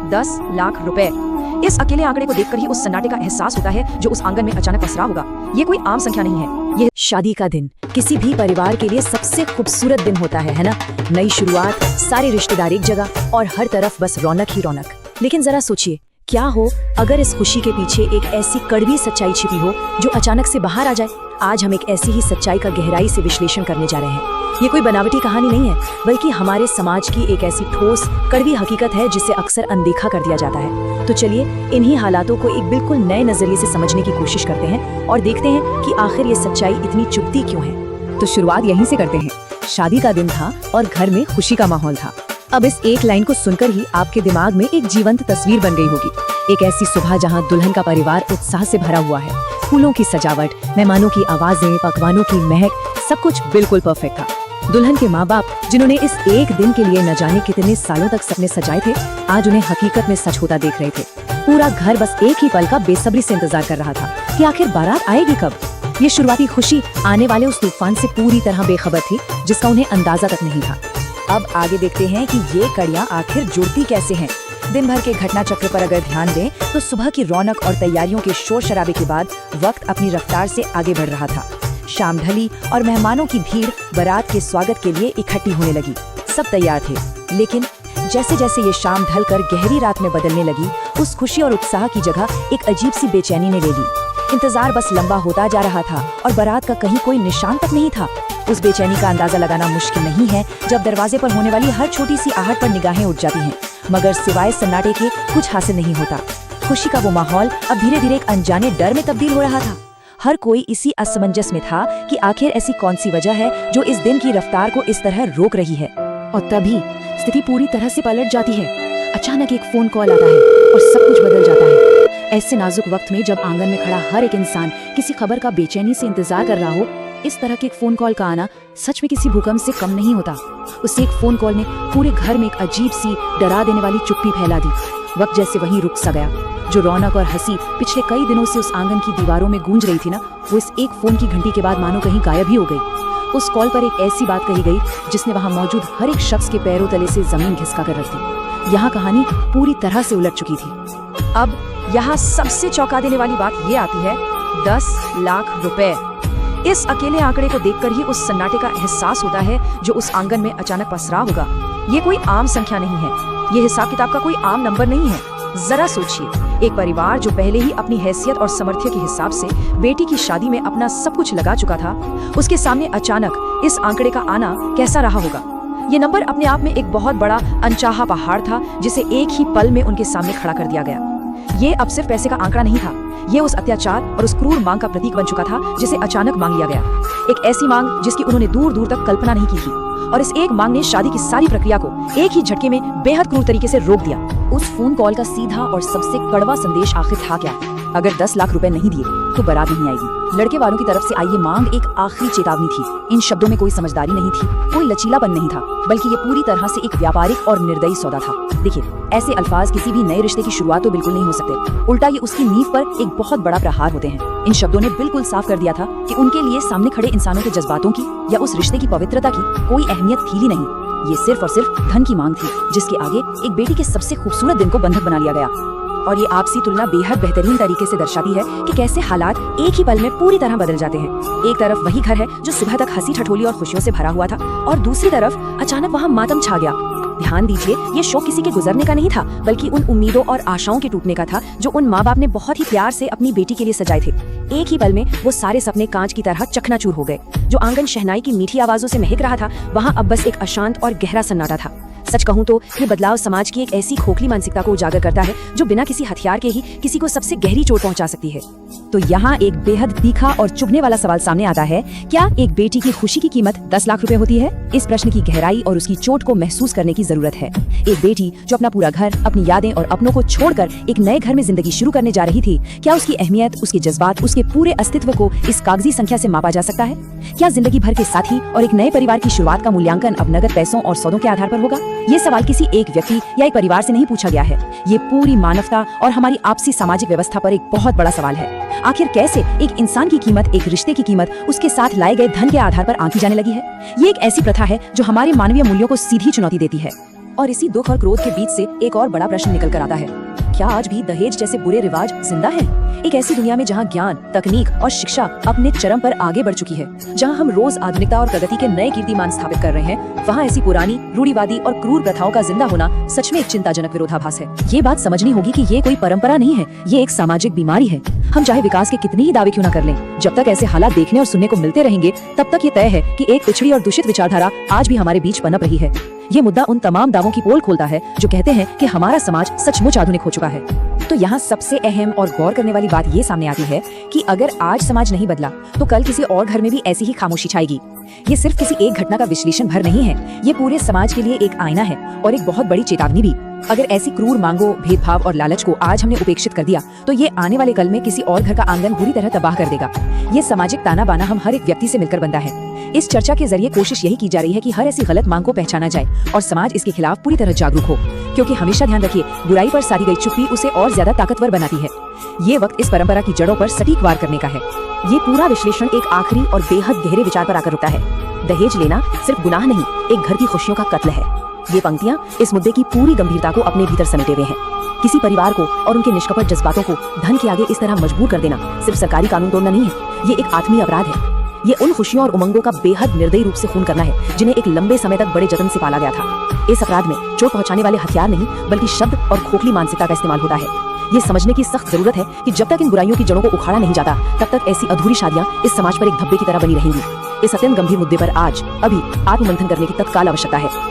10 लाख रुपए। इस अकेले आंकड़े को देखकर ही उस सन्नाटे का एहसास होता है जो उस आंगन में अचानक पसरा होगा। ये कोई आम संख्या नहीं है। ये शादी का दिन किसी भी परिवार के लिए सबसे खूबसूरत दिन होता है ना। नई शुरुआत, सारे रिश्तेदार एक जगह और हर तरफ बस रौनक ही रौनक। लेकिन जरा सोचिए, क्या हो अगर इस खुशी के पीछे एक ऐसी कड़वी सच्चाई छिपी हो जो अचानक से बाहर आ जाए। आज हम एक ऐसी ही सच्चाई का गहराई से विश्लेषण करने जा रहे हैं। ये कोई बनावटी कहानी नहीं है, बल्कि हमारे समाज की एक ऐसी ठोस कड़वी हकीकत है जिसे अक्सर अनदेखा कर दिया जाता है। तो चलिए इन्हीं हालातों को एक बिल्कुल नए नजरिए से समझने की कोशिश करते हैं और देखते हैं कि आखिर ये सच्चाई इतनी चुभती क्यों है। तो शुरुआत यहीं से करते हैं। शादी का दिन था और घर में खुशी का माहौल था। अब इस एक लाइन को सुनकर ही आपके दिमाग में एक जीवंत तस्वीर बन गई होगी। एक ऐसी सुबह जहां दुल्हन का परिवार उत्साह से भरा हुआ है। फूलों की सजावट, मेहमानों की आवाजें, पकवानों की महक, सब कुछ बिल्कुल परफेक्ट था। दुल्हन के माँ बाप जिन्होंने इस एक दिन के लिए न जाने कितने सालों तक सपने सजाए थे, आज उन्हें हकीकत में सच होता देख रहे थे। पूरा घर बस एक ही पल का बेसब्री से इंतजार कर रहा था कि आखिर बारात आएगी कब। ये शुरुआती खुशी आने वाले उस तूफान से पूरी तरह बेखबर थी जिसका उन्हें अंदाजा तक नहीं था। अब आगे देखते हैं कि ये कड़ियाँ आखिर जुड़ती कैसे हैं। दिन भर के घटना चक्र पर अगर ध्यान दें तो सुबह की रौनक और तैयारियों के शोर शराबे के बाद वक्त अपनी रफ्तार से आगे बढ़ रहा था। शाम ढली और मेहमानों की भीड़ बारात के स्वागत के लिए इकट्ठी होने लगी। सब तैयार थे, लेकिन जैसे जैसे ये शाम ढलकर गहरी रात में बदलने लगी, उस खुशी और उत्साह की जगह एक अजीब सी बेचैनी ने ले ली। इंतजार बस लंबा होता जा रहा था और बारात का कहीं कोई निशान तक नहीं था। उस बेचैनी का अंदाजा लगाना मुश्किल नहीं है जब दरवाजे पर होने वाली हर छोटी सी आहट पर निगाहें उठ जाती हैं, मगर सिवाय सन्नाटे के कुछ हासिल नहीं होता। खुशी का वो माहौल अब धीरे धीरे एक अनजाने डर में तब्दील हो रहा था। हर कोई इसी असमंजस में था कि आखिर ऐसी कौन सी वजह है जो इस दिन की रफ्तार को इस तरह रोक रही है। और तभी स्थिति पूरी तरह से पलट जाती है। अचानक एक फोन कॉल आता है और सब कुछ बदल जाता है। ऐसे नाजुक वक्त में जब आंगन में खड़ा हर एक इंसान किसी खबर का बेचैनी से इंतजार कर रहा हो, इस तरह के एक फोन कॉल का आना सच में किसी भूकंप से कम नहीं होता। उस एक फोन कॉल ने पूरे घर में एक अजीब सी डरा देने वाली चुप्पी फैला दी। वक्त जैसे वहीं रुक सा गया। जो रौनक और हंसी पिछले कई दिनों से उस आंगन की दीवारों में गूंज रही थी ना, वो इस एक फोन की घंटी के बाद मानो कहीं गायब ही हो गई। उस कॉल पर एक ऐसी बात कही गई जिसने वहां मौजूद हर एक शख्स के पैरों तले से जमीन घिसका कर रख दी। यहाँ कहानी पूरी तरह से उलट चुकी थी। अब यहाँ सबसे चौंका देने वाली बात ये आती है, 10 लाख रुपए। इस अकेले आंकड़े को देखकर ही उस सन्नाटे का एहसास होता है जो उस आंगन में अचानक पसरा होगा। ये कोई आम संख्या नहीं है, ये हिसाब किताब का कोई आम नंबर नहीं है। जरा सोचिए, एक परिवार जो पहले ही अपनी हैसियत और सामर्थ्य के हिसाब से बेटी की शादी में अपना सब कुछ लगा चुका था, उसके सामने अचानक इस आंकड़े का आना कैसा रहा होगा। ये नंबर अपने आप में एक बहुत बड़ा अनचाहा पहाड़ था जिसे एक ही पल में उनके सामने खड़ा कर दिया गया। ये अब सिर्फ पैसे का आंकड़ा नहीं था, ये उस अत्याचार और उस क्रूर मांग का प्रतीक बन चुका था जिसे अचानक मांग लिया गया। एक ऐसी मांग जिसकी उन्होंने दूर दूर तक कल्पना नहीं की थी, और इस एक मांग ने शादी की सारी प्रक्रिया को एक ही झटके में बेहद क्रूर तरीके से रोक दिया। उस फोन कॉल का सीधा और सबसे कड़वा संदेश आखिर था क्या? अगर 10 लाख रुपए नहीं दिए तो बारात नहीं आएगी। लड़के वालों की तरफ से आई ये मांग एक आखिरी चेतावनी थी। इन शब्दों में कोई समझदारी नहीं थी, कोई लचीलापन नहीं था, बल्कि ये पूरी तरह से एक व्यापारिक और निर्दयी सौदा था। देखिए, ऐसे अल्फाज किसी भी नए रिश्ते की शुरुआत तो बिल्कुल नहीं हो सकते, उल्टा ये उसकी नींव पर एक बहुत बड़ा प्रहार होते हैं। इन शब्दों ने बिल्कुल साफ कर दिया था कि उनके लिए सामने खड़े इंसानों के जज्बातों की या उस रिश्ते की पवित्रता की कोई अहमियत थी ही नहीं। ये सिर्फ और सिर्फ धन की मांग थी, जिसके आगे एक बेटी के सबसे खूबसूरत दिन को बंधक बना लिया गया। और ये आपसी तुलना बेहद बेहतरीन तरीके से दर्शाती है कि कैसे हालात एक ही पल में पूरी तरह बदल जाते हैं। एक तरफ वही घर है जो सुबह तक हंसी ठठोली और खुशियों से भरा हुआ था, और दूसरी तरफ अचानक वहाँ मातम छा गया। ध्यान दीजिए, ये शोक किसी के गुजरने का नहीं था, बल्कि उन उम्मीदों और आशाओं के टूटने का था जो उन माँ बाप ने बहुत ही प्यार से अपनी बेटी के लिए सजाए थे। एक ही पल में वो सारे सपने कांच की तरह चकनाचूर हो गए। जो आंगन शहनाई की मीठी आवाजों से महक रहा था, वहाँ अब बस एक अशांत और गहरा सन्नाटा था। सच कहूँ तो ये बदलाव समाज की एक ऐसी खोखली मानसिकता को उजागर करता है जो बिना किसी हथियार के ही किसी को सबसे गहरी चोट पहुंचा सकती है। तो यहाँ एक बेहद तीखा और चुभने वाला सवाल सामने आता है, क्या एक बेटी की खुशी की कीमत 10 लाख रुपए होती है? इस प्रश्न की गहराई और उसकी चोट को महसूस करने की जरूरत है। एक बेटी जो अपना पूरा घर, अपनी यादें और अपनों को छोड़कर एक नए घर में जिंदगी शुरू करने जा रही थी, क्या उसकी अहमियत, उसके जज्बात, उसके पूरे अस्तित्व को इस कागजी संख्या से मापा जा सकता है? क्या जिंदगी भर के साथी और एक नए परिवार की शुरुआत का मूल्यांकन अब नगद पैसों और सौदों के आधार पर होगा? ये सवाल किसी एक व्यक्ति या एक परिवार से नहीं पूछा गया है, ये पूरी मानवता और हमारी आपसी सामाजिक व्यवस्था पर एक बहुत बड़ा सवाल है। आखिर कैसे एक इंसान की कीमत, एक रिश्ते की कीमत उसके साथ लाए गए धन के आधार पर आंकी जाने लगी है? ये एक ऐसी प्रथा है जो हमारे मानवीय मूल्यों को सीधी चुनौती देती है। और इसी दुख और क्रोध के बीच से एक और बड़ा प्रश्न निकल कर आता है, क्या आज भी दहेज जैसे बुरे रिवाज जिंदा हैं? एक ऐसी दुनिया में जहां ज्ञान, तकनीक और शिक्षा अपने चरम पर आगे बढ़ चुकी है, जहां हम रोज आधुनिकता और प्रगति के नए कीर्तिमान स्थापित कर रहे हैं, वहां ऐसी पुरानी, रूढ़िवादी और क्रूर प्रथाओं का जिंदा होना सच में एक चिंताजनक विरोधाभास है। ये बात समझनी होगी कि ये कोई परंपरा नहीं है, ये एक सामाजिक बीमारी है। हम चाहे विकास के कितने ही दावे क्यों न कर लें, जब तक ऐसे हालात देखने और सुनने को मिलते रहेंगे, तब तक ये तय है कि एक पिछड़ी और दूषित विचारधारा आज भी हमारे बीच पनप रही है। ये मुद्दा उन तमाम दावों की पोल खोलता है जो कहते हैं कि हमारा समाज सचमुच आधुनिक हो चुका है। तो यहाँ सबसे अहम और गौर करने वाली बात ये सामने आती है कि अगर आज समाज नहीं बदला तो कल किसी और घर में भी ऐसी ही खामोशी छाएगी। ये सिर्फ किसी एक घटना का विश्लेषण भर नहीं है, ये पूरे समाज के लिए एक आईना है और एक बहुत बड़ी चेतावनी भी। अगर ऐसी क्रूर मांगों, भेदभाव और लालच को आज हमने उपेक्षित कर दिया तो ये आने वाले कल में किसी और घर का आंगन बुरी तरह तबाह कर देगा। ये सामाजिक ताना बाना हम हर एक व्यक्ति से मिलकर बनता है। इस चर्चा के जरिए कोशिश यही की जा रही है कि हर ऐसी गलत मांग को पहचाना जाए और समाज इसके खिलाफ पूरी तरह जागरूक हो, क्योंकि हमेशा ध्यान रखिए, बुराई पर साधी गई चुप्पी उसे और ज्यादा ताकतवर बनाती है। ये वक्त इस परंपरा की जड़ों पर सटीक वार करने का है। ये पूरा विश्लेषण एक आखिरी और बेहद गहरे विचार पर आकर रुकता है। दहेज लेना सिर्फ गुनाह नहीं, एक घर की खुशियों का कत्ल है। ये पंक्तियां इस मुद्दे की पूरी गंभीरता को अपने भीतर समेटे हुए हैं। किसी परिवार को और उनके निष्कपट जज्बातों को धन के आगे इस तरह मजबूर कर देना सिर्फ सरकारी कानून तोड़ना नहीं है, ये एक आत्मीय अपराध है। ये उन खुशियों और उमंगों का बेहद निर्दयी रूप से खून करना है जिन्हें एक लंबे समय तक बड़े जतन से पाला गया था। इस अपराध में चोट पहुंचाने वाले हथियार नहीं बल्कि शब्द और खोखली मानसिकता का इस्तेमाल होता है। ये समझने की सख्त जरूरत है कि जब तक इन बुराइयों की जड़ों को उखाड़ा नहीं जाता, तब तक ऐसी अधूरी शादियां इस समाज पर एक धब्बे की तरह बनी रहेंगी। इस अत्यंत गंभीर मुद्दे पर आज अभी आत्ममंथन करने की तत्काल आवश्यकता है।